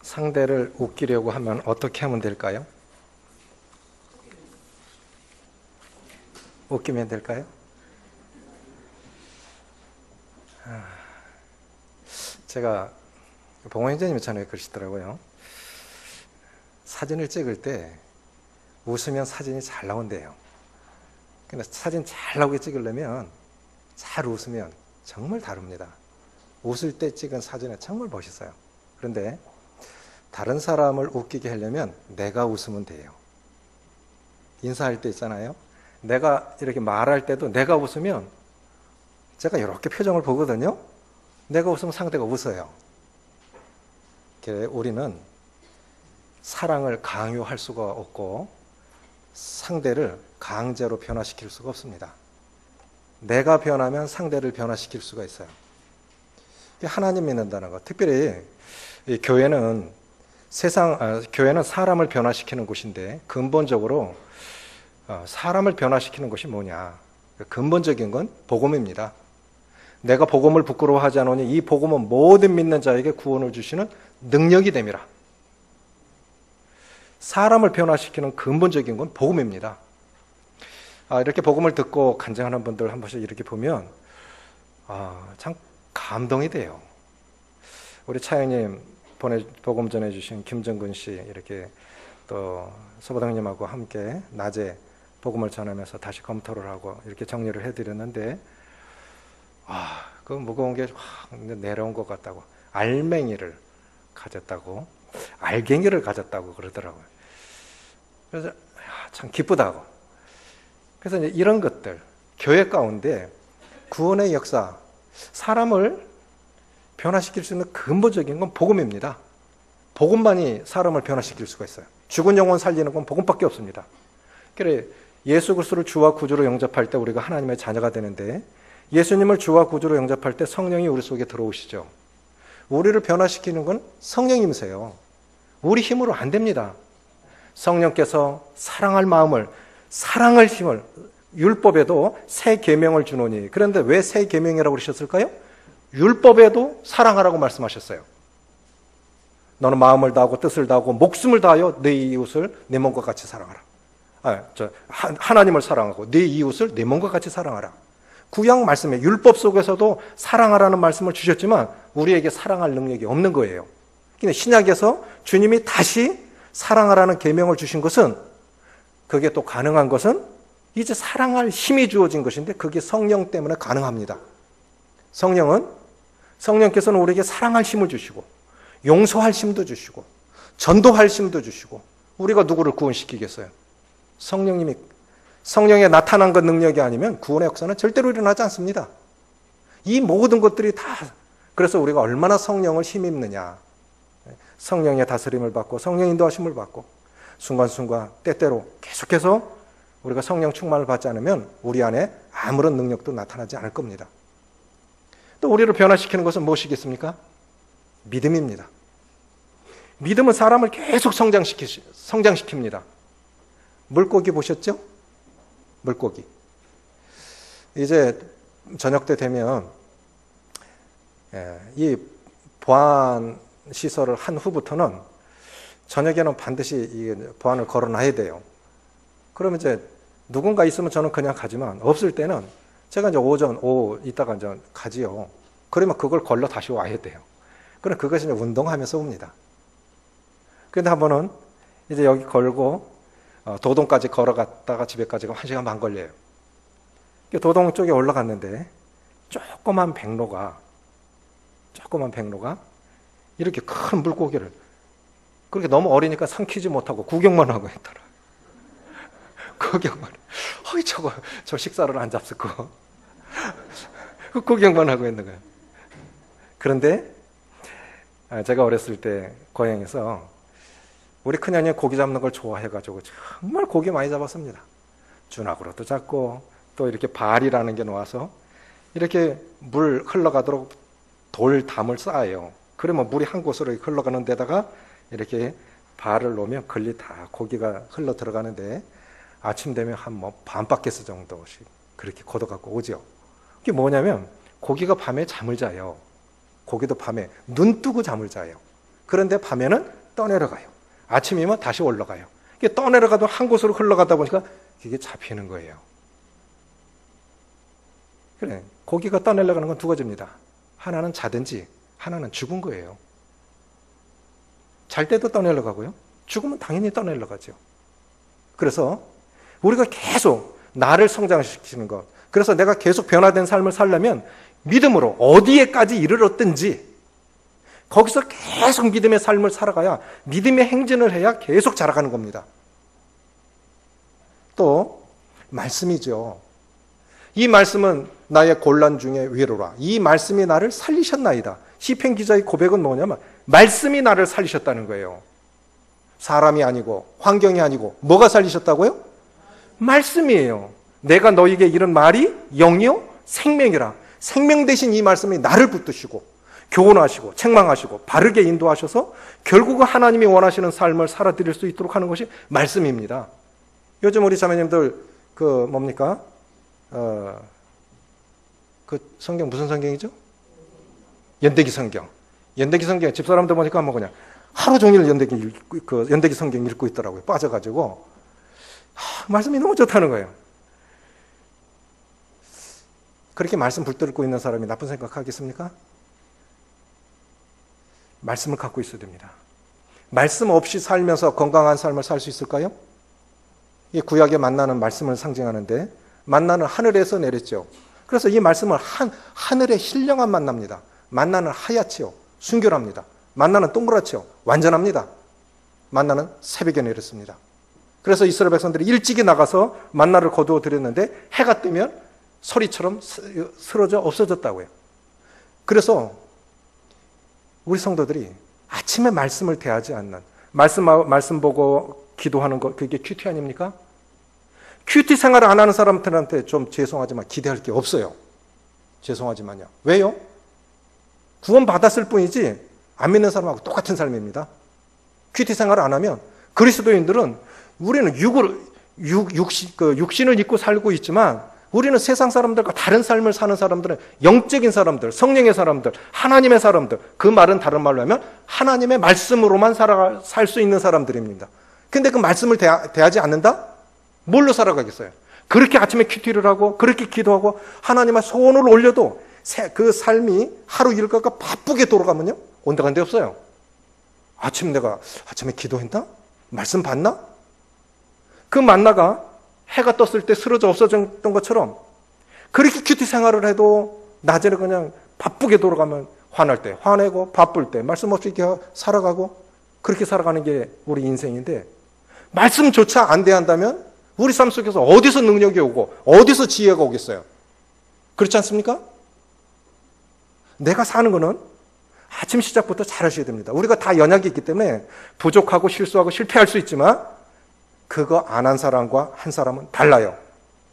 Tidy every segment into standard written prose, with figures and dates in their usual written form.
상대를 웃기려고 하면 어떻게 하면 될까요? 웃기면 될까요? 제가 봉화행자님이 전에 그러시더라고요. 사진을 찍을 때 웃으면 사진이 잘 나온대요. 근데 사진 잘 나오게 찍으려면 잘 웃으면 정말 다릅니다. 웃을 때 찍은 사진은 정말 멋있어요. 그런데 다른 사람을 웃기게 하려면 내가 웃으면 돼요. 인사할 때 있잖아요. 내가 이렇게 말할 때도 내가 웃으면 제가 이렇게 표정을 보거든요. 내가 웃으면 상대가 웃어요. 우리는 사랑을 강요할 수가 없고 상대를 강제로 변화시킬 수가 없습니다. 내가 변하면 상대를 변화시킬 수가 있어요. 하나님 믿는다는 것. 특별히 이 교회는 교회는 사람을 변화시키는 곳인데 근본적으로 사람을 변화시키는 것이 뭐냐? 근본적인 건 복음입니다. 내가 복음을 부끄러워하지 않으니 이 복음은 모든 믿는 자에게 구원을 주시는 능력이 됨이라. 사람을 변화시키는 근본적인 건 복음입니다. 이렇게 복음을 듣고 간증하는 분들 한 번씩 이렇게 보면 참 감동이 돼요. 우리 차영님 복음 전해주신 김정근 씨 이렇게 또 서부장님하고 함께 낮에 복음을 전하면서 다시 검토를 하고 이렇게 정리를 해드렸는데 그 무거운 게 확 내려온 것 같다고. 알맹이를 가졌다고, 알갱이를 가졌다고 그러더라고요. 그래서 참 기쁘다고. 그래서 이제 이런 것들, 교회 가운데 구원의 역사, 사람을 변화시킬 수 있는 근본적인 건 복음입니다. 복음만이 사람을 변화시킬 수가 있어요. 죽은 영혼 살리는 건 복음밖에 없습니다. 그래 예수 그리스도를 주와 구주로 영접할 때 우리가 하나님의 자녀가 되는데 예수님을 주와 구주로 영접할 때 성령이 우리 속에 들어오시죠. 우리를 변화시키는 건 성령님이세요. 우리 힘으로 안 됩니다. 성령께서 사랑할 마음을, 사랑할 힘을, 율법에도 새 계명을 주노니. 그런데 왜 새 계명이라고 그러셨을까요? 율법에도 사랑하라고 말씀하셨어요. 너는 마음을 다하고 뜻을 다하고 목숨을 다하여 내 이웃을 내 몸과 같이 사랑하라. 하나님을 사랑하고 내 이웃을 내 몸과 같이 사랑하라. 구약 말씀에 율법 속에서도 사랑하라는 말씀을 주셨지만 우리에게 사랑할 능력이 없는 거예요. 근데 신약에서 주님이 다시 사랑하라는 계명을 주신 것은, 그게 또 가능한 것은 이제 사랑할 힘이 주어진 것인데 그게 성령 때문에 가능합니다. 성령께서는 우리에게 사랑할 힘을 주시고 용서할 힘도 주시고 전도할 힘도 주시고, 우리가 누구를 구원시키겠어요? 성령에 나타난 것 능력이 아니면 구원의 역사는 절대로 일어나지 않습니다. 이 모든 것들이 다, 그래서 우리가 얼마나 성령을 힘입느냐. 성령의 다스림을 받고 성령 인도하심을 받고 순간순간 때때로 계속해서 우리가 성령 충만을 받지 않으면 우리 안에 아무런 능력도 나타나지 않을 겁니다. 또 우리를 변화시키는 것은 무엇이겠습니까? 믿음입니다. 믿음은 사람을 계속 성장시킵니다. 물고기 보셨죠? 물고기. 이제 저녁 때 되면 이 보안 시설을 한 후부터는 저녁에는 반드시 이 보안을 걸어놔야 돼요. 그러면 이제 누군가 있으면 저는 그냥 가지만 없을 때는 제가 이제 오후 있다가 이제 가지요. 그러면 그걸 걸러 다시 와야 돼요. 그럼 그것이 이제 운동하면서 옵니다. 그런데 한 번은 이제 여기 걸고 도동까지 걸어갔다가 집에까지 가면 1시간 반 걸려요. 도동 쪽에 올라갔는데 조그만 백로가 이렇게 큰 물고기를, 그렇게 너무 어리니까 삼키지 못하고 구경만 하고 있더라. 구경만. 저 식사를 안 잡수고 구경만 하고 있는 거예요. 그런데 제가 어렸을 때 고향에서 우리 큰형이 고기 잡는 걸 좋아해가지고 정말 고기 많이 잡았습니다. 주낙으로도 잡고 또 이렇게 발이라는 게 놓아서 이렇게 물 흘러가도록 돌담을 쌓아요. 그러면 물이 한 곳으로 흘러가는 데다가 이렇게 발을 놓으면 걸리 다 고기가 흘러 들어가는데 아침 되면 한 반바퀴스 정도씩 그렇게 걷어갖고 오죠. 그게 뭐냐면 고기가 밤에 잠을 자요. 고기도 밤에 눈 뜨고 잠을 자요. 그런데 밤에는 떠내려가요. 아침이면 다시 올라가요. 이게 떠내려가도 한 곳으로 흘러가다 보니까 이게 잡히는 거예요. 그래, 고기가 떠내려가는 건 두 가지입니다. 하나는 자든지 하나는 죽은 거예요. 잘 때도 떠내려가고요. 죽으면 당연히 떠내려가죠. 그래서 우리가 계속 나를 성장시키는 것, 그래서 내가 계속 변화된 삶을 살려면 믿음으로 어디에까지 이르렀든지 거기서 계속 믿음의 삶을 살아가야, 믿음의 행진을 해야 계속 자라가는 겁니다. 또 말씀이죠. 이 말씀은 나의 곤란 중에 위로라. 이 말씀이 나를 살리셨나이다. 시편 기자의 고백은 뭐냐면 말씀이 나를 살리셨다는 거예요. 사람이 아니고 환경이 아니고 뭐가 살리셨다고요? 말씀이에요. 내가 너에게 이런 말이 영이요 생명이라. 생명 대신 이 말씀이 나를 붙드시고 교훈하시고 책망하시고 바르게 인도하셔서 결국은 하나님이 원하시는 삶을 살아드릴 수 있도록 하는 것이 말씀입니다. 요즘 우리 자매님들 뭡니까? 그 성경 무슨 성경이죠? 연대기 성경. 연대기 성경 집사람들 보니까 뭐 그냥 하루 종일 연대기 성경 읽고 있더라고요. 빠져가지고 말씀이 너무 좋다는 거예요. 그렇게 말씀 붙들고 있는 사람이 나쁜 생각하겠습니까? 말씀을 갖고 있어야 됩니다. 말씀 없이 살면서 건강한 삶을 살 수 있을까요? 이 구약의 만나는 말씀을 상징하는데 만나는 하늘에서 내렸죠. 그래서 이 말씀은 하늘의 신령한 만납니다. 만나는 하얗지요. 순결합니다. 만나는 동그랗지요. 완전합니다. 만나는 새벽에 내렸습니다. 그래서 이스라엘 백성들이 일찍이 나가서 만나를 거두어 드렸는데 해가 뜨면 소리처럼 쓰러져 없어졌다고요. 그래서 우리 성도들이 아침에 말씀을 대하지 않는, 말씀 보고 기도하는 것, 그게 큐티 아닙니까? 큐티 생활을 안 하는 사람들한테 좀 죄송하지만 기대할 게 없어요. 죄송하지만요. 왜요? 구원 받았을 뿐이지 안 믿는 사람하고 똑같은 삶입니다. 큐티 생활을 안 하면 그리스도인들은 우리는 육신을 입고 살고 있지만 우리는 세상 사람들과 다른 삶을 사는 사람들은 영적인 사람들, 성령의 사람들, 하나님의 사람들, 그 말은 다른 말로 하면 하나님의 말씀으로만 살 수 있는 사람들입니다. 근데 그 말씀을 대하지 않는다? 뭘로 살아가겠어요? 그렇게 아침에 큐티를 하고 그렇게 기도하고 하나님의 소원을 올려도 그 삶이 하루 일과가 바쁘게 돌아가면요 온데간데 없어요. 내가 아침에 기도했나? 말씀 봤나? 그 만나가 해가 떴을 때 쓰러져 없어졌던 것처럼 그렇게 큐티 생활을 해도 낮에는 그냥 바쁘게 돌아가면 화날 때 화내고 바쁠 때 말씀 없이 이렇게 살아가고 그렇게 살아가는 게 우리 인생인데 말씀조차 안 대한다면 우리 삶 속에서 어디서 능력이 오고 어디서 지혜가 오겠어요? 그렇지 않습니까? 내가 사는 거는 아침 시작부터 잘 하셔야 됩니다. 우리가 다 연약이 있기 때문에 부족하고 실수하고 실패할 수 있지만 그거 안 한 사람과 한 사람은 달라요.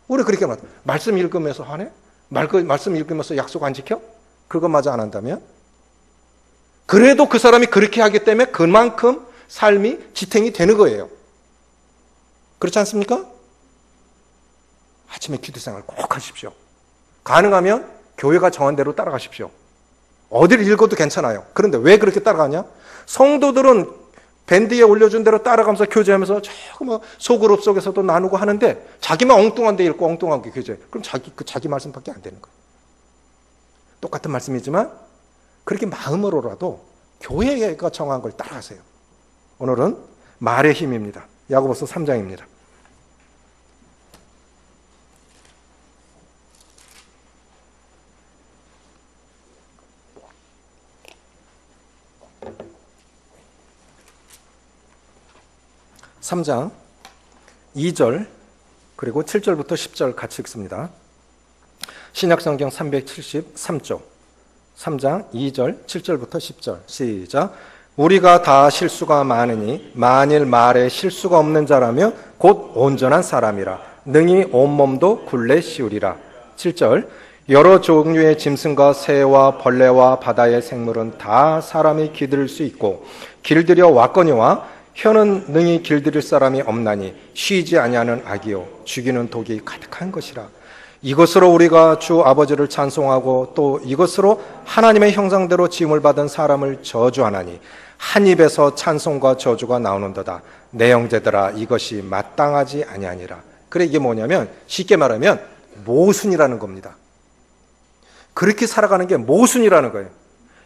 우리 그렇게 말해요. 말씀 읽으면서 화내? 말씀 읽으면서 약속 안 지켜? 그것마저 안 한다면? 그래도 그 사람이 그렇게 하기 때문에 그만큼 삶이 지탱이 되는 거예요. 그렇지 않습니까? 아침에 기도 생활 꼭 하십시오. 가능하면 교회가 정한 대로 따라가십시오. 어디를 읽어도 괜찮아요. 그런데 왜 그렇게 따라가냐? 성도들은 밴드에 올려준 대로 따라가면서 교제하면서 소그룹 속에서도 나누고 하는데 자기만 엉뚱한 데 읽고 엉뚱한 게 교제. 그럼 자기 말씀밖에 안 되는 거예요. 똑같은 말씀이지만 그렇게 마음으로라도 교회가 정한 걸 따라가세요. 오늘은 말의 힘입니다. 야고보서 3장입니다. (3장) 2절 그리고 7절부터 10절 같이 읽습니다. 신약성경 373쪽 3장 2절 7절부터 10절 시작. 우리가 다 실수가 많으니 만일 말에 실수가 없는 자라면 곧 온전한 사람이라 능히 온몸도 굴레 씌우리라. 7절 여러 종류의 짐승과 새와 벌레와 바다의 생물은 다 사람이 길들일 수 있고 길들여 왔거니와 혀는 능히 길들일 사람이 없나니 쉬지 아니하는 악이요 죽이는 독이 가득한 것이라. 이것으로 우리가 주 아버지를 찬송하고 또 이것으로 하나님의 형상대로 지음을 받은 사람을 저주하나니 한 입에서 찬송과 저주가 나오는도다. 내 형제들아 이것이 마땅하지 아니하니라. 그래 이게 뭐냐면 쉽게 말하면 모순이라는 겁니다. 그렇게 살아가는 게 모순이라는 거예요.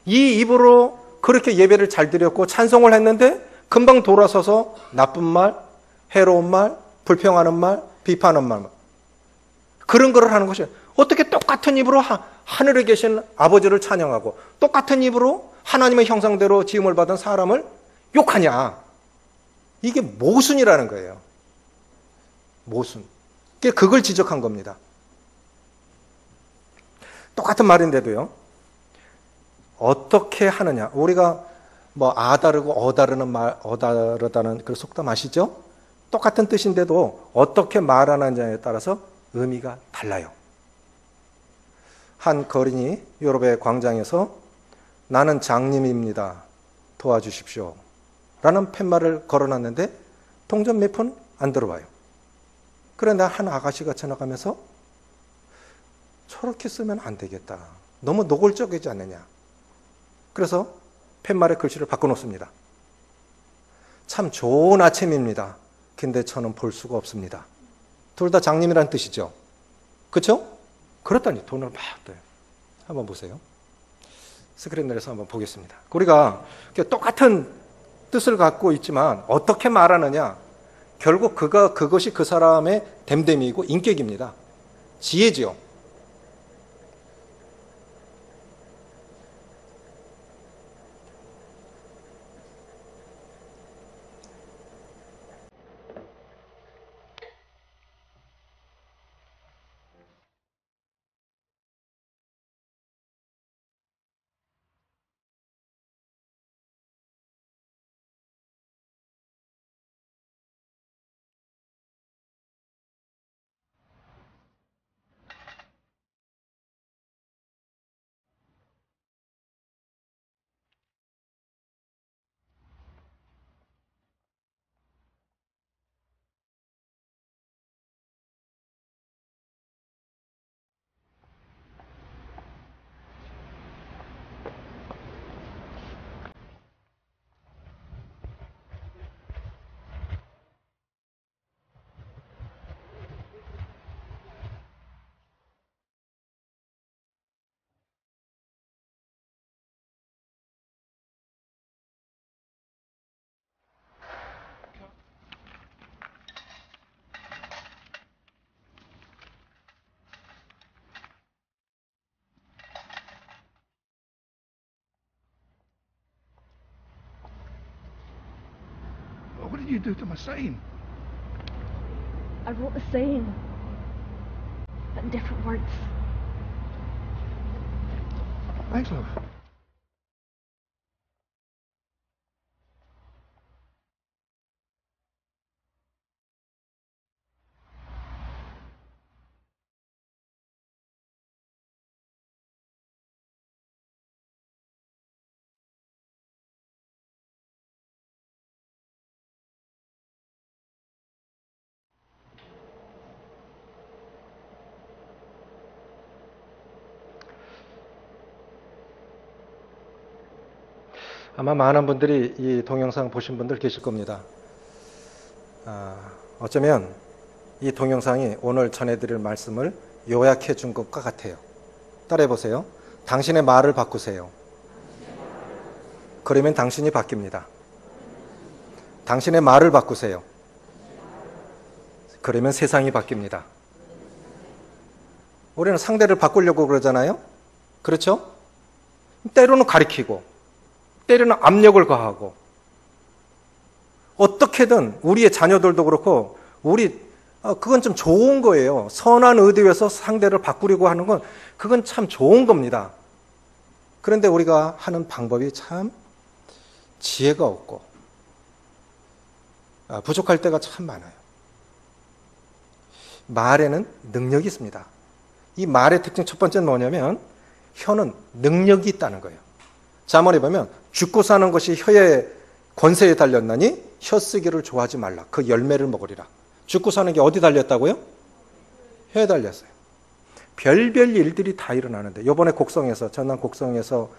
이 입으로 그렇게 예배를 잘 드렸고 찬송을 했는데 금방 돌아서서 나쁜 말, 해로운 말, 불평하는 말, 비판하는 말 그런 거를 하는 것이 어떻게 똑같은 입으로 하늘에 계신 아버지를 찬양하고 똑같은 입으로 하나님의 형상대로 지음을 받은 사람을 욕하냐. 이게 모순이라는 거예요. 모순. 그걸 지적한 겁니다. 똑같은 말인데도요. 어떻게 하느냐. 우리가 뭐 아다르고 어다르다는 그 속담 아시죠? 똑같은 뜻인데도 어떻게 말하느냐에 따라서 의미가 달라요. 한 거린이 유럽의 광장에서 나는 장님입니다. 도와주십시오. 라는 팻말을 걸어놨는데 동전 몇 푼 안 들어와요. 그런데 한 아가씨가 지나가면서 저렇게 쓰면 안 되겠다. 너무 노골적이지 않느냐. 그래서 팻말의 글씨를 바꿔놓습니다. 참 좋은 아침입니다. 근데 저는 볼 수가 없습니다. 둘 다 장님이라는 뜻이죠. 그렇죠? 그렇다니 돈을 막 떠요. 한번 보세요. 스크린 내려서 한번 보겠습니다. 우리가 똑같은 뜻을 갖고 있지만 어떻게 말하느냐. 결국 그것이 그 사람의 됨됨이고 인격입니다. 지혜지요. What did you do to my sign? I wrote the saying, but in different words. Thanks, love. 아마 많은 분들이 이 동영상 보신 분들 계실 겁니다. 어쩌면 이 동영상이 오늘 전해드릴 말씀을 요약해 준 것과 같아요. 따라해 보세요. 당신의 말을 바꾸세요. 그러면 당신이 바뀝니다. 당신의 말을 바꾸세요. 그러면 세상이 바뀝니다. 우리는 상대를 바꾸려고 그러잖아요. 그렇죠? 때로는 가리키고 때로는 압력을 가하고 어떻게든 우리의 자녀들도 그렇고 그건 좀 좋은 거예요. 선한 의도에서 상대를 바꾸려고 하는 건 그건 참 좋은 겁니다. 그런데 우리가 하는 방법이 참 지혜가 없고 부족할 때가 참 많아요. 말에는 능력이 있습니다. 이 말의 특징 첫 번째는 뭐냐면 혀는 능력이 있다는 거예요. 잠언에 보면 죽고 사는 것이 혀의 권세에 달렸나니 혀 쓰기를 좋아하지 말라. 그 열매를 먹으리라. 죽고 사는 게 어디 달렸다고요? 혀에 달렸어요. 별별 일들이 다 일어나는데 이번에 전남 곡성에서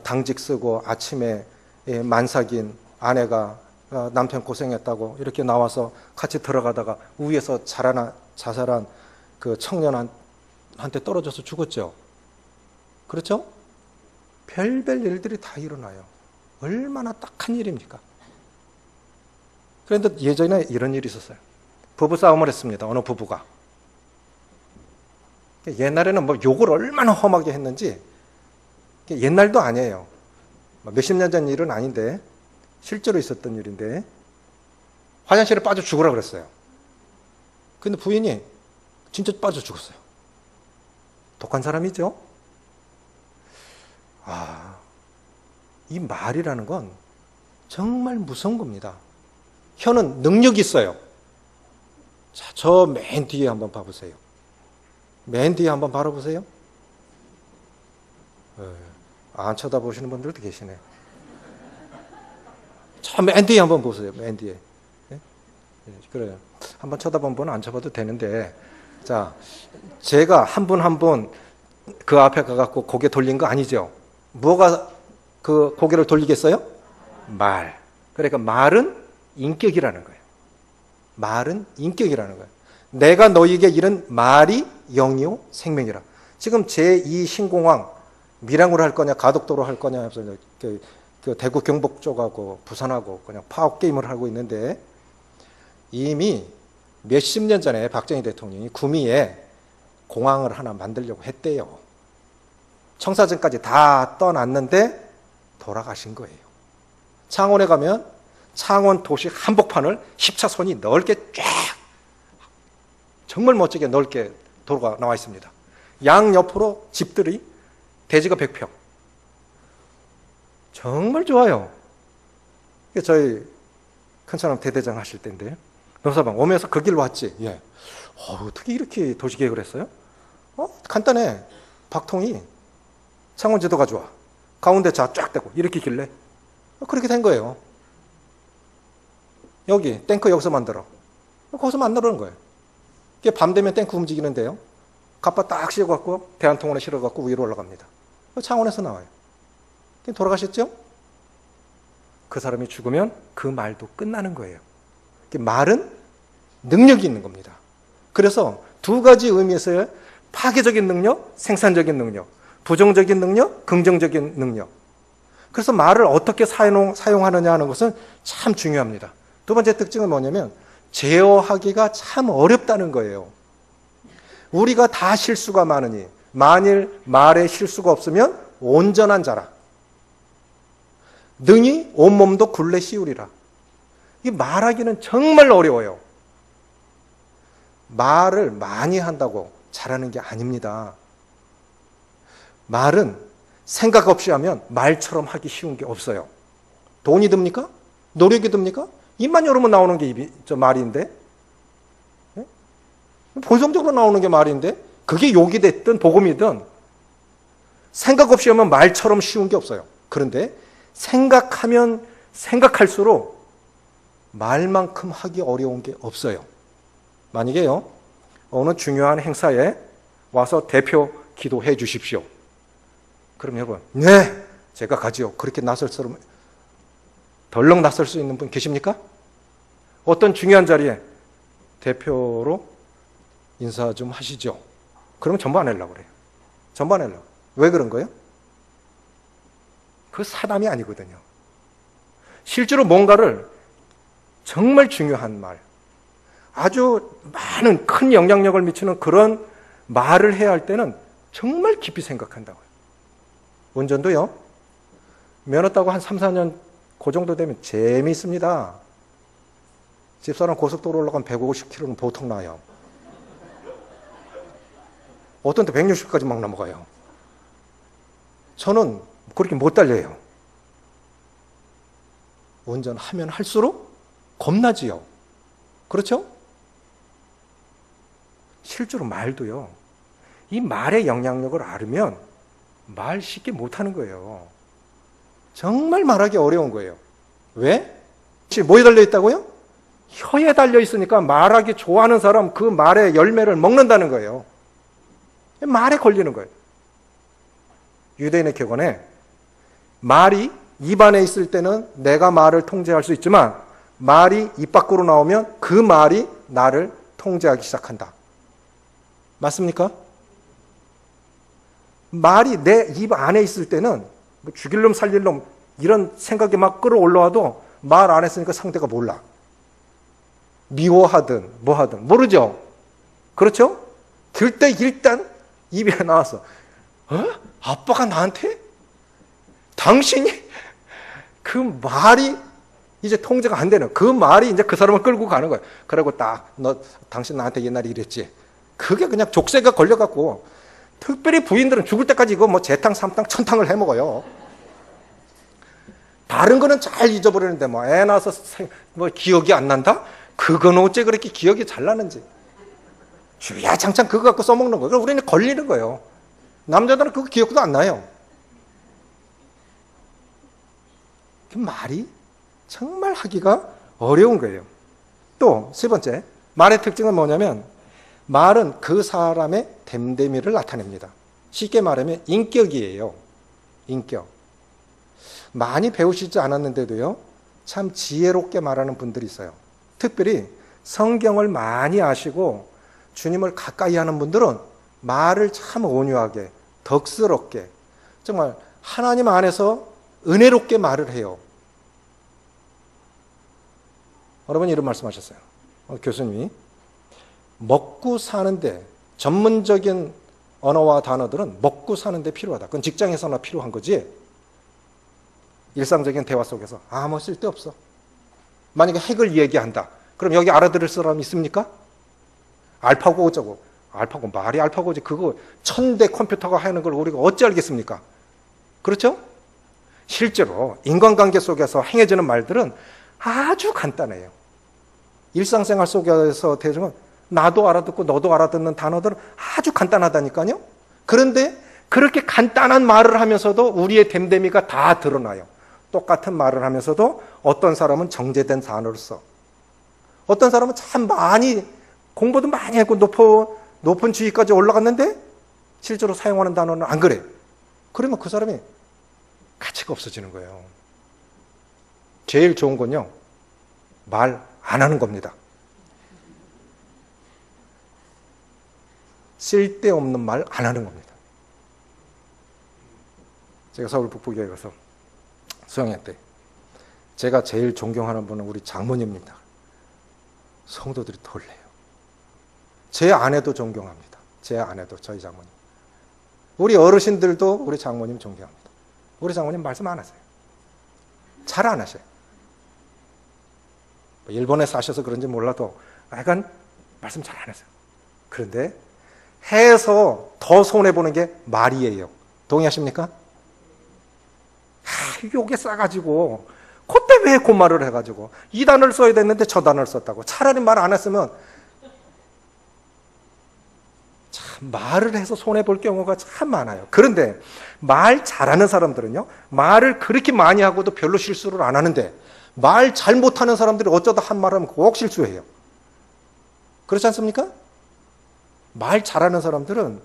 당직 쓰고 아침에 만삭인 아내가 남편 고생했다고 이렇게 나와서 같이 들어가다가 위에서 자살한 그 청년한테 떨어져서 죽었죠. 그렇죠? 별별 일들이 다 일어나요. 얼마나 딱한 일입니까? 그런데 예전에 이런 일이 있었어요. 부부싸움을 했습니다. 어느 부부가. 옛날에는 뭐 욕을 얼마나 험하게 했는지, 옛날도 아니에요. 몇십 년 전 일은 아닌데 실제로 있었던 일인데, 화장실에 빠져 죽으라 그랬어요. 근데 부인이 진짜 빠져 죽었어요. 독한 사람이죠. 이 말이라는 건 정말 무서운 겁니다. 혀는 능력이 있어요. 자, 저 맨 뒤에 한번 봐보세요. 맨 뒤에 한번 바라보세요. 안 쳐다보시는 분들도 계시네. 저 맨 뒤에 한번 보세요. 맨 뒤에. 그래요. 한번 쳐다본 분은 안 쳐봐도 되는데, 자, 제가 한 분 한 분 그 앞에 가갖고 고개 돌린 거 아니죠? 뭐가 그 고개를 돌리겠어요? 말. 그러니까 말은 인격이라는 거예요. 말은 인격이라는 거예요. 내가 너희에게 이른 말이 영이요 생명이라. 지금 제2 신공항 밀양으로 할 거냐 가덕도로 할 거냐 해서 그 대구 경북 쪽하고 부산하고 그냥 파업 게임을 하고 있는데, 이미 몇십 년 전에 박정희 대통령이 구미에 공항을 하나 만들려고 했대요. 청사진까지 다 떠났는데 돌아가신 거예요. 창원에 가면 창원 도시 한복판을 10차선이 넓게 쫙, 정말 멋지게 넓게 도로가 나와 있습니다. 양옆으로 집들이 대지가 100평. 정말 좋아요. 저희 큰사람 대대장 하실 때인데, 노사방 오면서 그 길로 왔지. 예. 어떻게 이렇게 도시계획을 했어요? 간단해. 박통이 창원 지도 가져와. 가운데 자 쫙 대고 이렇게 길래. 그렇게 된 거예요. 여기 탱크 여기서 만들어. 거기서 만들어는 거예요. 이게 밤 되면 탱크 움직이는데요. 갑바 딱 씌워갖고 대한통운에 실어갖고 위로 올라갑니다. 창원에서 나와요. 돌아가셨죠? 그 사람이 죽으면 그 말도 끝나는 거예요. 말은 능력이 있는 겁니다. 그래서 두 가지 의미에서의 파괴적인 능력, 생산적인 능력, 부정적인 능력, 긍정적인 능력. 그래서 말을 어떻게 사용하느냐 하는 것은 참 중요합니다. 두 번째 특징은 뭐냐면 제어하기가 참 어렵다는 거예요. 우리가 다 실수가 많으니 만일 말에 실수가 없으면 온전한 자라. 능히 온몸도 굴레 씌우리라. 이 말하기는 정말 어려워요. 말을 많이 한다고 잘하는 게 아닙니다. 말은 생각 없이 하면 말처럼 하기 쉬운 게 없어요. 돈이 듭니까? 노력이 듭니까? 입만 열으면 나오는 게 말인데, 본성적으로 나오는 게 말인데, 그게 욕이 됐든 복음이든 생각 없이 하면 말처럼 쉬운 게 없어요. 그런데 생각하면 생각할수록 말만큼 하기 어려운 게 없어요. 만약에요, 어느 중요한 행사에 와서 대표 기도해 주십시오. 그럼 여러분, 네, 제가 가지요. 그렇게 덜렁 나설 수 있는 분 계십니까? 어떤 중요한 자리에 대표로 인사 좀 하시죠. 그러면 전부 안 하려고 그래요. 전부 안 하려고. 왜 그런 거예요? 그 사람이 아니거든요. 실제로 뭔가를 정말 중요한 말, 아주 많은 큰 영향력을 미치는 그런 말을 해야 할 때는 정말 깊이 생각한다고요. 운전도요, 면허 따고 한 3, 4년 그 정도 되면 재미있습니다. 집사람 고속도로 올라가면 150km는 보통 나요. 어떤 때 160까지 막 넘어가요. 저는 그렇게 못 달려요. 운전하면 할수록 겁나지요. 그렇죠? 실제로 말도요, 이 말의 영향력을 알으면 말 쉽게 못하는 거예요. 정말 말하기 어려운 거예요. 왜? 뭐에 달려있다고요? 혀에 달려있으니까 말하기 좋아하는 사람 그 말의 열매를 먹는다는 거예요. 말에 걸리는 거예요. 유대인의 격언에 말이 입 안에 있을 때는 내가 말을 통제할 수 있지만 말이 입 밖으로 나오면 그 말이 나를 통제하기 시작한다. 맞습니까? 말이 내 입 안에 있을 때는 뭐 죽일 놈 살릴 놈 이런 생각이 막 끌어올라와도 말 안 했으니까 상대가 몰라. 미워하든 뭐하든 모르죠. 그렇죠? 들 때 일단 입에 나왔어. 아빠가 나한테? 당신이? 그 말이 이제 통제가 안 되는, 그 말이 이제 그 사람을 끌고 가는 거예요. 그리고 딱 당신 나한테 옛날에 이랬지. 그게 그냥 족쇄가 걸려갖고, 특별히 부인들은 죽을 때까지 이거 뭐 재탕, 삼탕, 천탕을 해먹어요. 다른 거는 잘 잊어버리는데 뭐 애 낳아서 뭐 기억이 안 난다? 그건 어째 그렇게 기억이 잘 나는지. 주야장창 그거 갖고 써먹는 거예요. 우리는 걸리는 거예요. 남자들은 그거 기억도 안 나요. 그 말이 정말 하기가 어려운 거예요. 또 세 번째, 말의 특징은 뭐냐면 말은 그 사람의 됨됨이를 나타냅니다. 쉽게 말하면 인격이에요. 인격. 많이 배우시지 않았는데도요, 참 지혜롭게 말하는 분들이 있어요. 특별히 성경을 많이 아시고 주님을 가까이 하는 분들은 말을 참 온유하게, 덕스럽게, 정말 하나님 안에서 은혜롭게 말을 해요. 여러분 이런 말씀하셨어요. 교수님이 먹고 사는데 전문적인 언어와 단어들은 먹고 사는데 필요하다. 그건 직장에서나 필요한 거지. 일상적인 대화 속에서 아무 쓸데없어. 만약에 핵을 얘기한다. 그럼 여기 알아들을 사람 있습니까? 알파고 어쩌고. 알파고 말이 알파고지. 그거 1000대 컴퓨터가 하는 걸 우리가 어찌 알겠습니까? 그렇죠? 실제로 인간관계 속에서 행해지는 말들은 아주 간단해요. 일상생활 속에서 대중은 나도 알아듣고 너도 알아듣는 단어들은 아주 간단하다니까요. 그런데 그렇게 간단한 말을 하면서도 우리의 됨됨이가 다 드러나요. 똑같은 말을 하면서도 어떤 사람은 정제된 단어를 써. 어떤 사람은 참 많이 공부도 많이 했고 높은 지위까지 올라갔는데 실제로 사용하는 단어는 안 그래. 그러면 그 사람이 가치가 없어지는 거예요. 제일 좋은 건요, 말 안 하는 겁니다. 쓸데없는 말 안 하는 겁니다. 제가 서울 북부교회 가서 수양회 때 제가 제일 존경하는 분은 우리 장모님입니다. 성도들이 덜래요. 제 아내도 존경합니다. 제 아내도 저희 장모님. 우리 어르신들도 우리 장모님 존경합니다. 우리 장모님 말씀 안 하세요. 잘 안 하셔요. 일본에 사셔서 그런지 몰라도 약간 말씀 잘 안 하세요. 그런데 해서 더 손해보는 게 말이에요. 동의하십니까? 욕에 싸가지고 그때 왜 그 말을 해가지고 이 단어를 써야 됐는데 저 단어를 썼다고. 차라리 말 안 했으면 참 말을 해서 손해볼 경우가 참 많아요. 그런데 말 잘하는 사람들은요, 말을 그렇게 많이 하고도 별로 실수를 안 하는데 말 잘 못하는 사람들이 어쩌다 한 말 하면 꼭 실수해요. 그렇지 않습니까? 말 잘하는 사람들은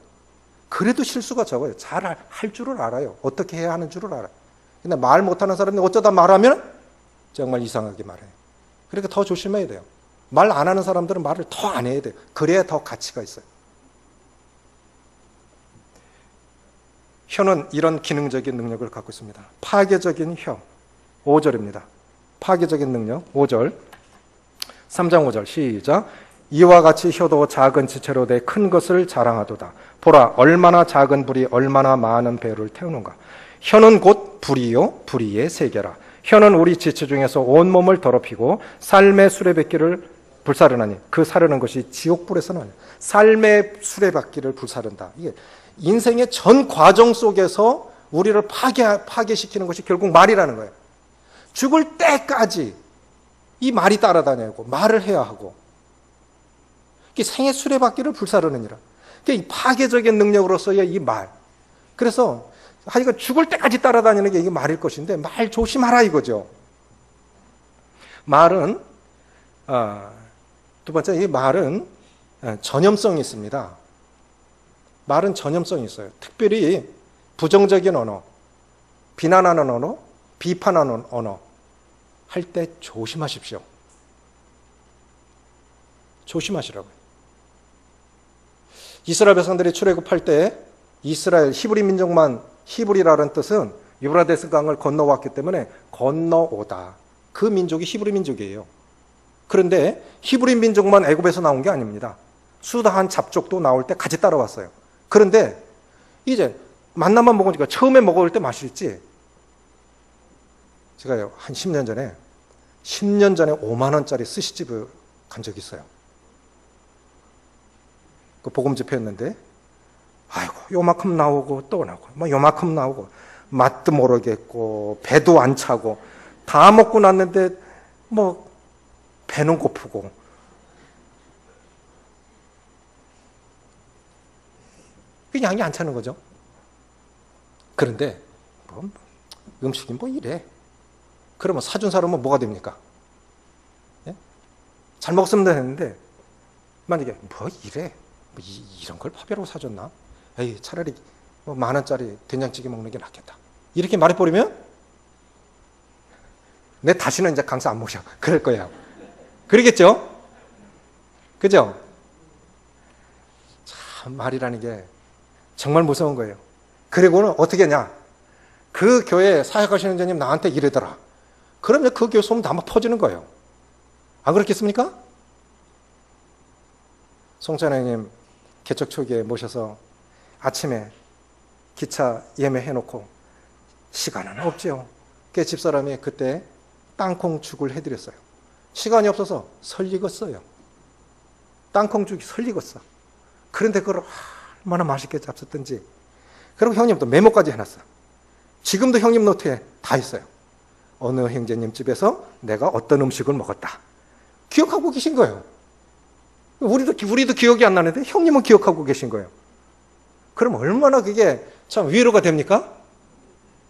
그래도 실수가 적어요. 잘 할 줄을 알아요. 어떻게 해야 하는 줄을 알아요. 근데 말 못하는 사람들이 어쩌다 말하면 정말 이상하게 말해요. 그러니까 더 조심해야 돼요. 말 안 하는 사람들은 말을 더 안 해야 돼요. 그래야 더 가치가 있어요. 혀는 이런 기능적인 능력을 갖고 있습니다. 파괴적인 혀. 5절입니다. 파괴적인 능력. 5절. 3장 5절 시작. 이와 같이 혀도 작은 지체로 돼 큰 것을 자랑하도다. 보라, 얼마나 작은 불이 얼마나 많은 배를 태우는가. 혀는 곧 불이요 불의의 세계라. 혀는 우리 지체 중에서 온몸을 더럽히고 삶의 수레바퀴를 불사르나니 그 사르는 것이 지옥불에서 나니. 삶의 수레바퀴를 불사른다. 이게 인생의 전 과정 속에서 우리를 파괴시키는 것이 결국 말이라는 거예요. 죽을 때까지 이 말이 따라다니고 말을 해야 하고, 생의 수레바퀴를 불사르느니라. 이 파괴적인 능력으로서의 이 말. 그래서 하여간 죽을 때까지 따라다니는 게 이게 말일 것인데 말 조심하라 이거죠. 말은 두 번째, 이 말은 전염성이 있습니다. 말은 전염성이 있어요. 특별히 부정적인 언어, 비난하는 언어, 비판하는 언어 할 때 조심하십시오. 조심하시라고요. 이스라엘 백성들이 출애굽할 때 이스라엘 히브리 민족만, 히브리라는 뜻은 유브라데스 강을 건너왔기 때문에 건너오다. 그 민족이 히브리 민족이에요. 그런데 히브리 민족만 애굽에서 나온 게 아닙니다. 수다한 잡족도 나올 때 같이 따라왔어요. 그런데 이제 만나만 먹으니까 처음에 먹을 때 맛있지. 제가요, 한 10년 전에 5만 원짜리 스시집을 간 적이 있어요. 그 복음 집회였는데, 아이고, 요만큼 나오고 또 나오고, 뭐 요만큼 나오고, 맛도 모르겠고, 배도 안 차고, 다 먹고 났는데, 뭐, 배는 고프고. 그 양이 안 차는 거죠. 그런데, 뭐, 음식이 뭐 이래. 그러면 사준 사람은 뭐가 됩니까? 예? 잘 먹었으면 되는데, 만약에, 뭐 이래. 뭐 이런 걸 파별로 사줬나? 에이, 차라리 뭐 10,000원짜리 된장찌개 먹는 게 낫겠다. 이렇게 말해버리면 내 다시는 이제 강사 안 모셔. 그럴 거예요. 그러겠죠? 그죠? 참 말이라는 게 정말 무서운 거예요. 그리고는 어떻게 했냐? 그 교회 사역하시는 자님 나한테 이러더라. 그러면 그 교회 소문 다 막 퍼지는 거예요. 안 그렇겠습니까? 송찬영님 개척 초기에 모셔서 아침에 기차 예매해놓고 시간은 없죠. 그 집사람이 그때 땅콩죽을 해드렸어요. 시간이 없어서 설익었어요. 땅콩죽이 설익었어. 그런데 그걸 얼마나 맛있게 잡섰던지. 그리고 형님도 메모까지 해놨어. 지금도 형님 노트에 다 있어요. 어느 형제님 집에서 내가 어떤 음식을 먹었다. 기억하고 계신 거예요. 우리도 기억이 안 나는데 형님은 기억하고 계신 거예요. 그럼 얼마나 그게 참 위로가 됩니까?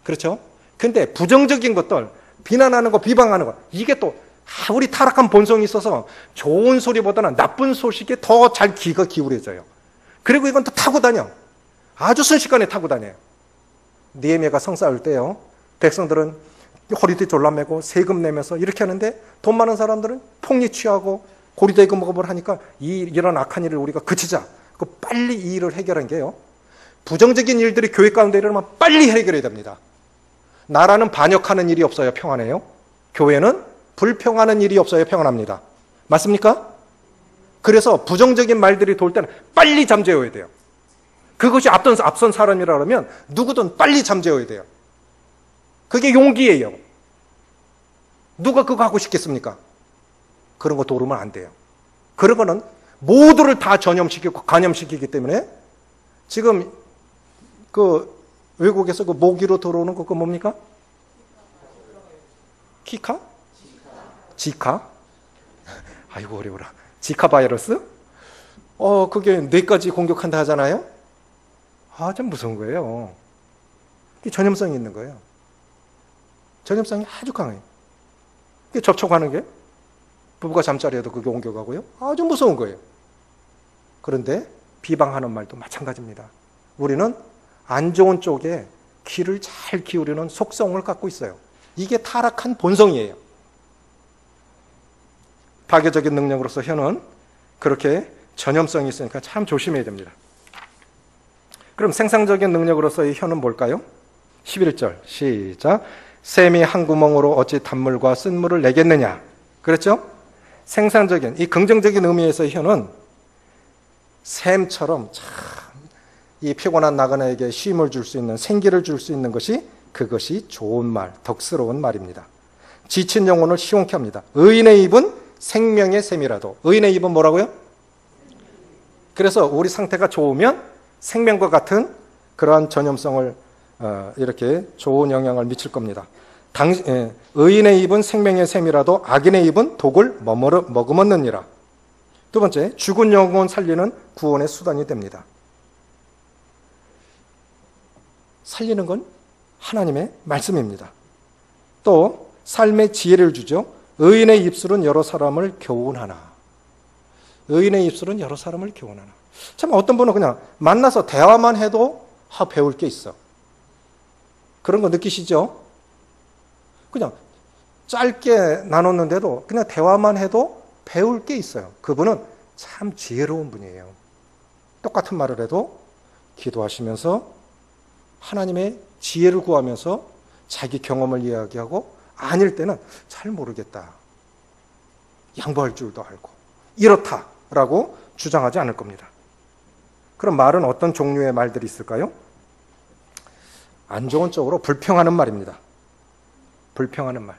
그렇죠? 근데 부정적인 것들, 비난하는 거, 비방하는 거, 이게 또 우리 타락한 본성이 있어서 좋은 소리보다는 나쁜 소식에 더 잘 귀가 기울여져요. 그리고 이건 또 타고 다녀. 아주 순식간에 타고 다녀요. 느헤미야가 성 쌓을 때요, 백성들은 허리띠 졸라매고 세금 내면서 이렇게 하는데 돈 많은 사람들은 폭리 취하고 고리대금 먹어보라 하니까 이런 악한 일을 우리가 그치자. 빨리 이 일을 해결한 게요, 부정적인 일들이 교회 가운데 일어나면 빨리 해결해야 됩니다. 나라는 반역하는 일이 없어야 평안해요. 교회는 불평하는 일이 없어야 평안합니다. 맞습니까? 그래서 부정적인 말들이 돌 때는 빨리 잠재워야 돼요. 그것이 앞선 사람이라 그러면 누구든 빨리 잠재워야 돼요. 그게 용기예요. 누가 그거 하고 싶겠습니까? 그런 거 도르면 안 돼요. 그런 거는 모두를 다 전염시키고 간염시키기 때문에 지금 그 외국에서 그 모기로 들어오는 거 그거 뭡니까? 키카? 지카? 아이고 어려워라. 지카 바이러스? 그게 뇌까지 공격한다 하잖아요? 좀 무서운 거예요. 이게 전염성이 있는 거예요. 전염성이 아주 강해요. 이게 접촉하는 게 부부가 잠자리에도 그게 옮겨가고요. 아주 무서운 거예요. 그런데 비방하는 말도 마찬가지입니다. 우리는 안 좋은 쪽에 귀를 잘 기울이는 속성을 갖고 있어요. 이게 타락한 본성이에요. 파괴적인 능력으로서 혀는 그렇게 전염성이 있으니까 참 조심해야 됩니다. 그럼 생산적인 능력으로서의 혀는 뭘까요? 11절 시작. 샘이 한 구멍으로 어찌 단물과 쓴물을 내겠느냐. 그렇죠? 생산적인, 이 긍정적인 의미에서의 혀는 샘처럼 참 이 피곤한 나그네에게 쉼을 줄 수 있는, 생기를 줄 수 있는 것이, 그것이 좋은 말, 덕스러운 말입니다. 지친 영혼을 시원케 합니다. 의인의 입은 생명의 샘이라도. 의인의 입은 뭐라고요? 그래서 우리 상태가 좋으면 생명과 같은 그러한 전염성을 이렇게 좋은 영향을 미칠 겁니다. 의인의 입은 생명의 샘이라도 악인의 입은 독을 머금었느니라. 두 번째, 죽은 영혼 살리는 구원의 수단이 됩니다. 살리는 건 하나님의 말씀입니다. 또 삶의 지혜를 주죠. 의인의 입술은 여러 사람을 교훈하나. 의인의 입술은 여러 사람을 교훈하나. 참 어떤 분은 그냥 만나서 대화만 해도 배울 게 있어. 그런 거 느끼시죠? 그냥 짧게 나눴는데도 그냥 대화만 해도 배울 게 있어요. 그분은 참 지혜로운 분이에요. 똑같은 말을 해도 기도하시면서 하나님의 지혜를 구하면서 자기 경험을 이야기하고 아닐 때는 잘 모르겠다. 양보할 줄도 알고 이렇다라고 주장하지 않을 겁니다. 그럼 말은 어떤 종류의 말들이 있을까요? 안 좋은 쪽으로 불평하는 말입니다. 불평하는 말.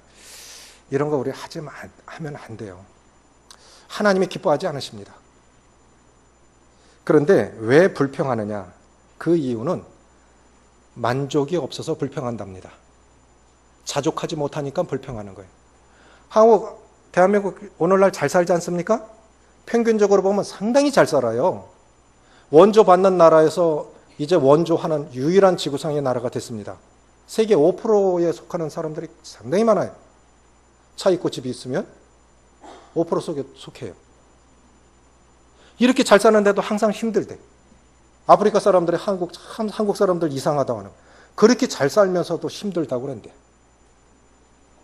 이런 거 우리 하면 안 돼요. 하나님이 기뻐하지 않으십니다. 그런데 왜 불평하느냐? 그 이유는 만족이 없어서 불평한답니다. 자족하지 못하니까 불평하는 거예요. 대한민국 오늘날 잘 살지 않습니까? 평균적으로 보면 상당히 잘 살아요. 원조 받는 나라에서 이제 원조하는 유일한 지구상의 나라가 됐습니다. 세계 5%에 속하는 사람들이 상당히 많아요. 차 있고 집이 있으면 5% 속에 속해요. 이렇게 잘 사는데도 항상 힘들대. 아프리카 사람들이 한국 사람들 이상하다고 하는 거예요. 그렇게 잘 살면서도 힘들다고 그랬는데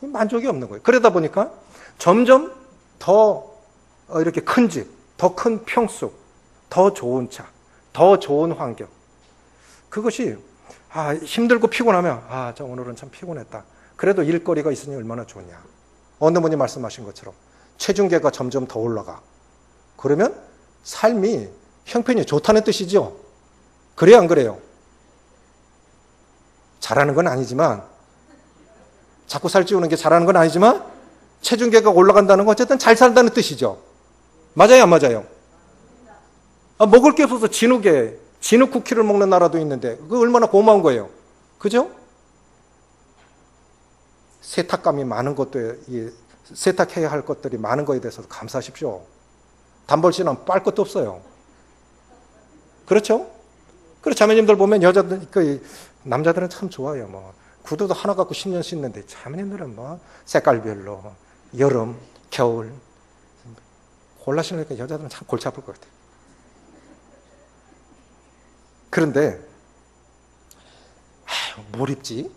만족이 없는 거예요. 그러다 보니까 점점 더 이렇게 큰 집, 더 큰 평수, 더 좋은 차, 더 좋은 환경. 그것이 힘들고 피곤하면 저 오늘은 참 피곤했다. 그래도 일거리가 있으니 얼마나 좋냐. 어느 분이 말씀하신 것처럼 체중계가 점점 더 올라가. 그러면 삶이 형편이 좋다는 뜻이죠. 그래요, 안 그래요? 잘하는 건 아니지만 자꾸 살찌우는 게 잘하는 건 아니지만 체중계가 올라간다는 건 어쨌든 잘 산다는 뜻이죠. 맞아요, 안 맞아요? 먹을 게 없어서 진흙 쿠키를 먹는 나라도 있는데 그거 얼마나 고마운 거예요. 그죠? 세탁감이 많은 것도 세탁해야 할 것들이 많은 거에 대해서 감사하십시오. 단벌씨는 빨 것도 없어요. 그렇죠? 그리고 자매님들 보면 남자들은 참 좋아요. 구두도 하나 갖고 10년 신는데 자매님들은 색깔별로 여름, 겨울 골라 신으니까 여자들은 참 골치 아플 것 같아요. 그런데 뭘 입지?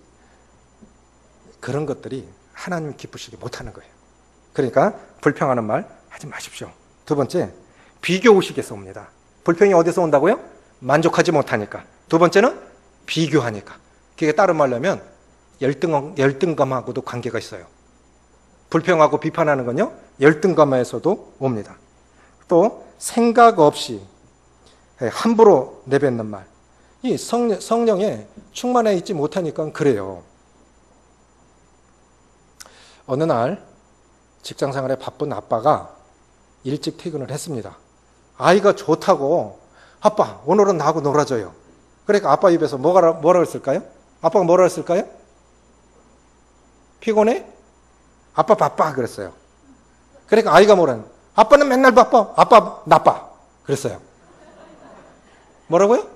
그런 것들이 하나님 기쁘시게 못하는 거예요. 그러니까 불평하는 말 하지 마십시오. 두 번째, 비교의식에서 옵니다. 불평이 어디서 온다고요? 만족하지 못하니까. 두 번째는 비교하니까. 그게 다른 말로 하면 열등감하고도 관계가 있어요. 불평하고 비판하는 건요, 열등감에서도 옵니다. 또 생각 없이 함부로 내뱉는 말. 이 성령에 충만해 있지 못하니까 그래요. 어느 날 직장생활에 바쁜 아빠가 일찍 퇴근을 했습니다. 아이가 좋다고 아빠 오늘은 나하고 놀아줘요. 그러니까 아빠 입에서 뭐라고 했을까요? 아빠가 뭐라고 했을까요? 피곤해? 아빠 바빠 그랬어요. 그러니까 아이가 뭐라는 거예요? 아빠는 맨날 바빠. 아빠 나빠. 그랬어요. 뭐라고요?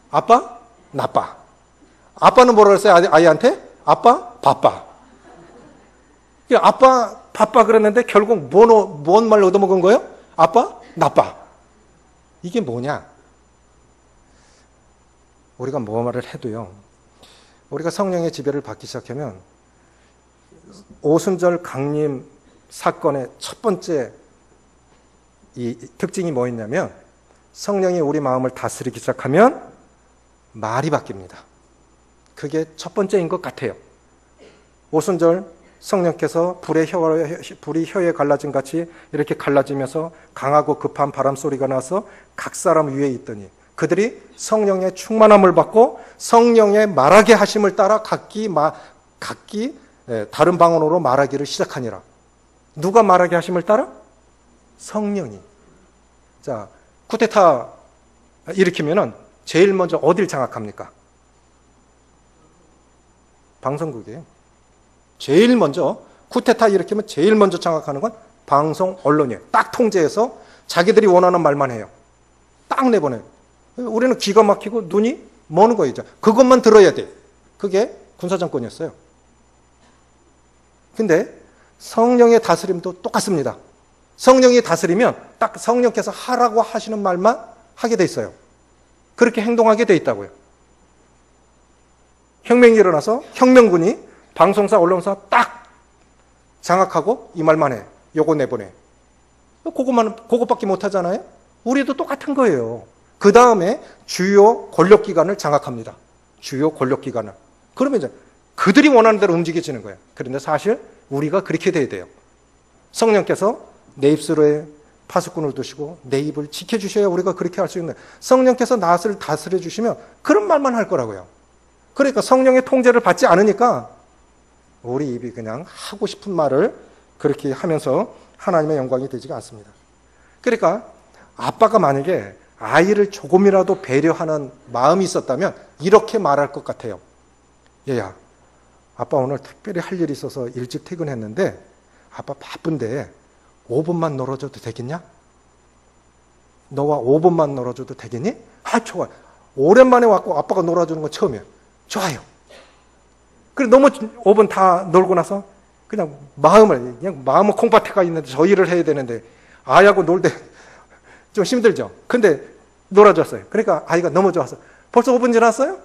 아빠 나빠. 아빠는 뭐라고 했어요? 아이한테? 아빠 바빠. 아빠 바빠 그랬는데 결국 뭔 말 얻어먹은 거예요? 아빠 나빠. 이게 뭐냐? 우리가 뭐 말을 해도요, 우리가 성령의 지배를 받기 시작하면 오순절 강림 사건의 첫 번째 이 특징이 뭐였냐면 성령이 우리 마음을 다스리기 시작하면 말이 바뀝니다. 그게 첫 번째인 것 같아요. 오순절 성령께서 불이 혀에 갈라진 같이 이렇게 갈라지면서 강하고 급한 바람 소리가 나서 각 사람 위에 있더니 그들이 성령의 충만함을 받고 성령의 말하게 하심을 따라 각기 다른 방언으로 말하기를 시작하니라. 누가 말하게 하심을 따라? 성령이. 자, 쿠데타 일으키면은 제일 먼저 어딜 장악합니까? 방송국이에요. 제일 먼저 쿠데타 일으키면 제일 먼저 장악하는 건 방송 언론이에요. 딱 통제해서 자기들이 원하는 말만 해요. 딱 내보내요. 우리는 기가 막히고 눈이 머는 거예요. 그것만 들어야 돼. 그게 군사정권이었어요. 근데 성령의 다스림도 똑같습니다. 성령이 다스리면 딱 성령께서 하라고 하시는 말만 하게 돼 있어요. 그렇게 행동하게 돼 있다고요. 혁명이 일어나서 혁명군이 방송사, 언론사 딱 장악하고 이 말만 해. 요거 내보내. 그것밖에 못 하잖아요? 우리도 똑같은 거예요. 그 다음에 주요 권력기관을 장악합니다. 주요 권력기관을. 그러면 이제 그들이 원하는 대로 움직여지는 거예요. 그런데 사실 우리가 그렇게 돼야 돼요. 성령께서 내 입술에 파수꾼을 두시고 내 입을 지켜주셔야 우리가 그렇게 할 수 있는 거예요. 성령께서 나를 다스려 주시면 그런 말만 할 거라고요. 그러니까 성령의 통제를 받지 않으니까 우리 입이 그냥 하고 싶은 말을 그렇게 하면서 하나님의 영광이 되지가 않습니다. 그러니까 아빠가 만약에 아이를 조금이라도 배려하는 마음이 있었다면 이렇게 말할 것 같아요. 얘야, 아빠 오늘 특별히 할 일이 있어서 일찍 퇴근했는데 아빠 바쁜데 5분만 놀아줘도 되겠냐? 너와 5분만 놀아줘도 되겠니? 아, 좋아. 오랜만에 왔고 아빠가 놀아주는 건 처음이에요. 좋아요. 그래, 너무 5분 다 놀고 나서 그냥 마음은 콩밭에 있는데 저 일을 해야 되는데 아이하고 놀 때 좀 힘들죠. 근데 놀아줬어요. 그러니까 아이가 너무 좋아서 벌써 5분 지났어요?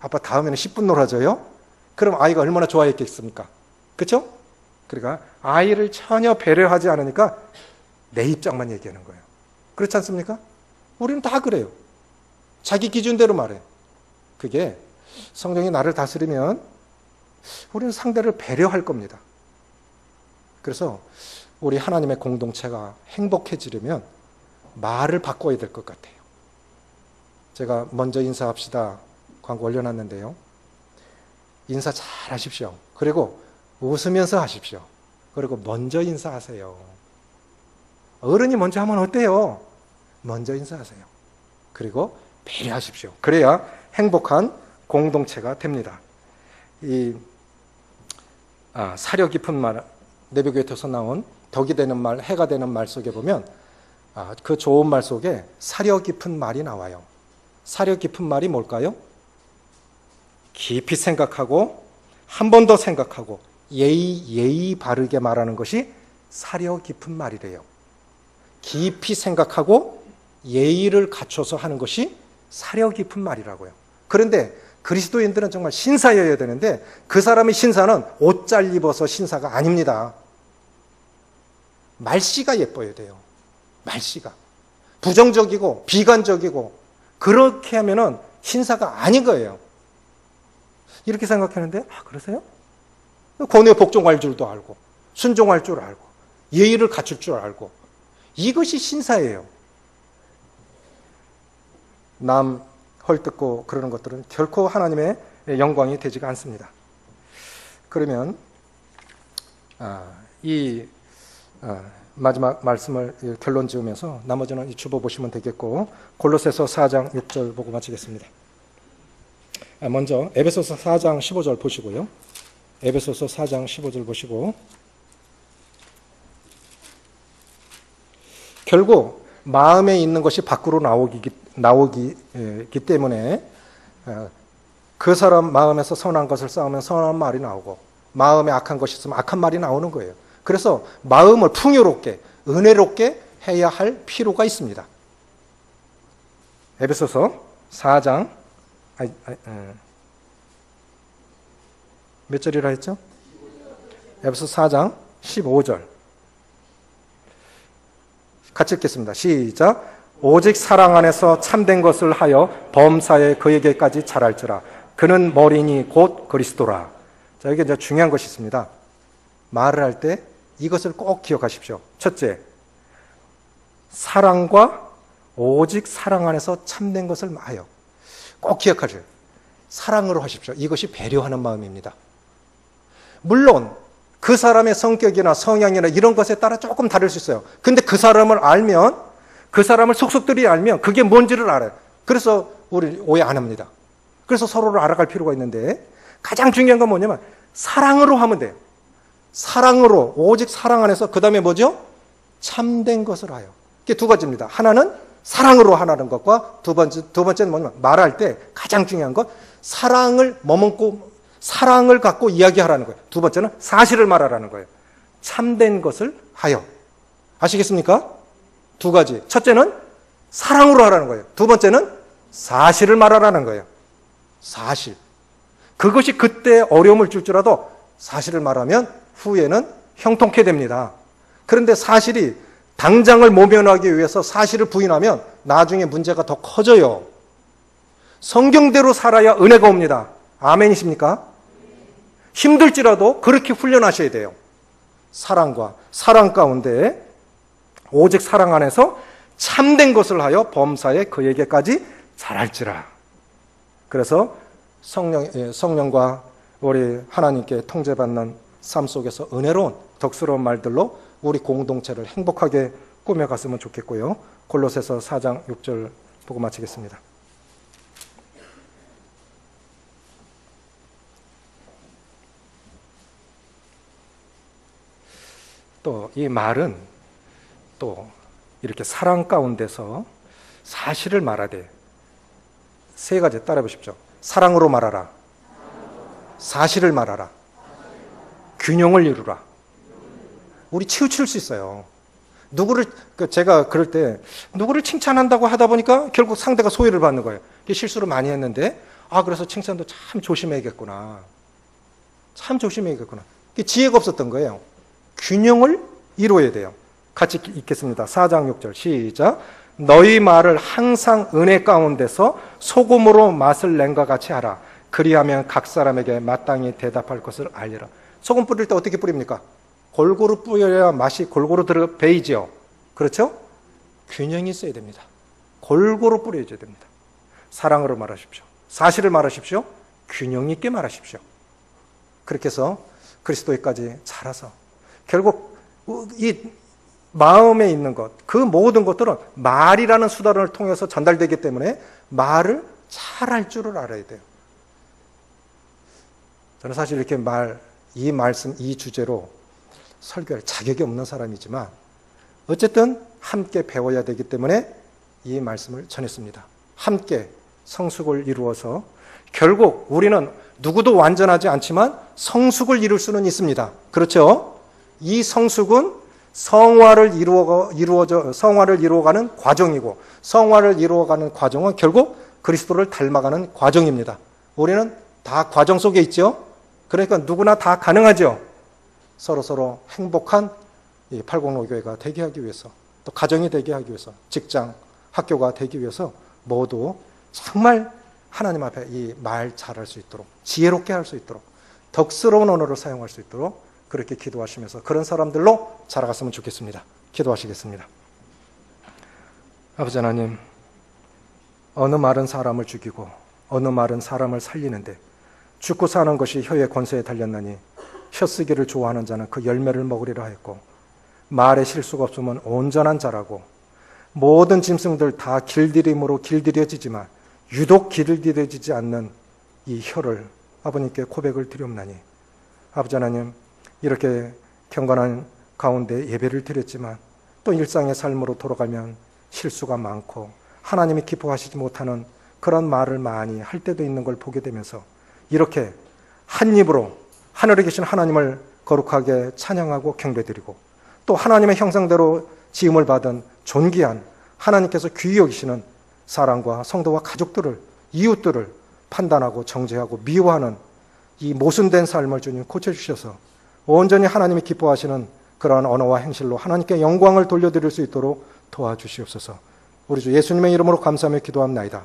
아빠 다음에는 10분 놀아줘요? 그럼 아이가 얼마나 좋아했겠습니까? 그렇죠? 그러니까 아이를 전혀 배려하지 않으니까 내 입장만 얘기하는 거예요. 그렇지 않습니까? 우리는 다 그래요. 자기 기준대로 말해. 그게 성령이 나를 다스리면 우리는 상대를 배려할 겁니다. 그래서 우리 하나님의 공동체가 행복해지려면 말을 바꿔야 될 것 같아요. 제가 먼저 인사합시다 광고 올려놨는데요. 인사 잘 하십시오. 그리고 웃으면서 하십시오. 그리고 먼저 인사하세요. 어른이 먼저 하면 어때요? 먼저 인사하세요. 그리고 배려하십시오. 그래야 행복한 공동체가 됩니다. 사려 깊은 말, 내비게이터에서 나온 덕이 되는 말, 해가 되는 말 속에 보면 그 좋은 말 속에 사려 깊은 말이 나와요. 사려 깊은 말이 뭘까요? 깊이 생각하고 한 번 더 생각하고 예의 바르게 말하는 것이 사려 깊은 말이래요. 깊이 생각하고 예의를 갖춰서 하는 것이 사려 깊은 말이라고요. 그런데 그리스도인들은 정말 신사여야 되는데 그 사람의 신사는 옷 잘 입어서 신사가 아닙니다. 말씨가 예뻐야 돼요. 말씨가. 부정적이고 비관적이고 그렇게 하면은 신사가 아닌 거예요. 이렇게 생각하는데 그러세요? 권위에 복종할 줄도 알고 순종할 줄 알고 예의를 갖출 줄 알고 이것이 신사예요. 남 헐뜯고 그러는 것들은 결코 하나님의 영광이 되지가 않습니다. 그러면 마지막 말씀을 결론 지으면서 나머지는 이 주보 보시면 되겠고 골로새서 4장 6절 보고 마치겠습니다. 먼저 에베소서 4장 15절 보시고요. 에베소서 4장 15절 보시고 결국 마음에 있는 것이 밖으로 나오기 때문에 그 사람 마음에서 선한 것을 쌓으면 선한 말이 나오고 마음에 악한 것이 있으면 악한 말이 나오는 거예요. 그래서 마음을 풍요롭게 은혜롭게 해야 할 필요가 있습니다. 에베소서 4장 몇 절이라 했죠? 에베소서 4장 15절 같이 읽겠습니다. 시작. 오직 사랑 안에서 참된 것을 하여 범사에 그에게까지 자랄지라. 그는 머리니 곧 그리스도라. 자, 여기 이제 중요한 것이 있습니다. 말을 할 때 이것을 꼭 기억하십시오. 첫째, 사랑과 오직 사랑 안에서 참된 것을 하여. 꼭 기억하세요. 사랑으로 하십시오. 이것이 배려하는 마음입니다. 물론 그 사람의 성격이나 성향이나 이런 것에 따라 조금 다를 수 있어요. 근데 그 사람을 알면, 그 사람을 속속들이 알면 그게 뭔지를 알아요. 그래서 우리 오해 안 합니다. 그래서 서로를 알아갈 필요가 있는데 가장 중요한 건 뭐냐면 사랑으로 하면 돼요. 사랑으로, 오직 사랑 안에서 그 다음에 뭐죠? 참된 것을 하여. 이게 두 가지입니다. 하나는 사랑으로 하라는 것과 두 번째는 뭐냐면 말할 때 가장 중요한 것, 사랑을 머금고 사랑을 갖고 이야기하라는 거예요. 두 번째는 사실을 말하라는 거예요. 참된 것을 하여. 아시겠습니까? 두 가지. 첫째는 사랑으로 하라는 거예요. 두 번째는 사실을 말하라는 거예요. 사실. 그것이 그때 어려움을 줄지라도 사실을 말하면 후에는 형통케 됩니다. 그런데 사실이 당장을 모면하기 위해서 사실을 부인하면 나중에 문제가 더 커져요. 성경대로 살아야 은혜가 옵니다. 아멘이십니까? 힘들지라도 그렇게 훈련하셔야 돼요. 사랑과 사랑 가운데 오직 사랑 안에서 참된 것을 하여 범사에 그에게까지 잘할지라. 그래서 성령과 우리 하나님께 통제받는 삶 속에서 은혜로운 덕스러운 말들로 우리 공동체를 행복하게 꾸며갔으면 좋겠고요. 골로새서 4장 6절 보고 마치겠습니다. 또 이 말은 또 이렇게 사랑 가운데서 사실을 말하되 세 가지 따라해 보십시오. 사랑으로 말하라. 사실을 말하라. 균형을 이루라. 우리 치우칠 수 있어요. 제가 그럴 때 누구를 칭찬한다고 하다 보니까 결국 상대가 소외를 받는 거예요. 실수를 많이 했는데 그래서 칭찬도 참 조심해야겠구나. 참 조심해야겠구나. 지혜가 없었던 거예요. 균형을 이루어야 돼요. 같이 읽겠습니다. 4장 6절 시작. 너희 말을 항상 은혜 가운데서 소금으로 맛을 낸과 같이 하라. 그리하면 각 사람에게 마땅히 대답할 것을 알리라. 소금 뿌릴 때 어떻게 뿌립니까? 골고루 뿌려야 맛이 골고루 배이죠. 그렇죠? 균형이 있어야 됩니다. 골고루 뿌려줘야 됩니다. 사랑으로 말하십시오. 사실을 말하십시오. 균형 있게 말하십시오. 그렇게 해서 그리스도에까지 자라서 결국 이 마음에 있는 것, 그 모든 것들은 말이라는 수단을 통해서 전달되기 때문에 말을 잘할 줄을 알아야 돼요. 저는 사실 이렇게 이 말씀, 이 주제로 설교할 자격이 없는 사람이지만 어쨌든 함께 배워야 되기 때문에 이 말씀을 전했습니다. 함께 성숙을 이루어서 결국 우리는 누구도 완전하지 않지만 성숙을 이룰 수는 있습니다. 그렇죠? 이 성숙은 성화를 이루어가는 과정이고 성화를 이루어가는 과정은 결국 그리스도를 닮아가는 과정입니다. 우리는 다 과정 속에 있죠? 그러니까 누구나 다 가능하죠? 서로 행복한 이 팔공로교회가 되게 하기 위해서 또 가정이 되게 하기 위해서 직장, 학교가 되기 위해서 모두 정말 하나님 앞에 이 말 잘할 수 있도록 지혜롭게 할 수 있도록 덕스러운 언어를 사용할 수 있도록 그렇게 기도하시면서 그런 사람들로 자라갔으면 좋겠습니다. 기도하시겠습니다. 아버지 하나님, 어느 말은 사람을 죽이고 어느 말은 사람을 살리는데 죽고 사는 것이 혀의 권세에 달렸나니 혀 쓰기를 좋아하는 자는 그 열매를 먹으리라 했고 말에 실수가 없으면 온전한 자라고 모든 짐승들 다 길들임으로 길들여지지만 유독 길들여지지 않는 이 혀를 아버님께 고백을 드리옵나니 아버지 하나님, 이렇게 경건한 가운데 예배를 드렸지만 또 일상의 삶으로 돌아가면 실수가 많고 하나님이 기뻐하시지 못하는 그런 말을 많이 할 때도 있는 걸 보게 되면서 이렇게 한 입으로 하늘에 계신 하나님을 거룩하게 찬양하고 경배드리고 또 하나님의 형상대로 지음을 받은 존귀한 하나님께서 귀히 여기시는 사람과 성도와 가족들을 이웃들을 판단하고 정죄하고 미워하는 이 모순된 삶을 주님 고쳐주셔서 온전히 하나님이 기뻐하시는 그러한 언어와 행실로 하나님께 영광을 돌려드릴 수 있도록 도와주시옵소서. 우리 주 예수님의 이름으로 감사하며 기도합나이다.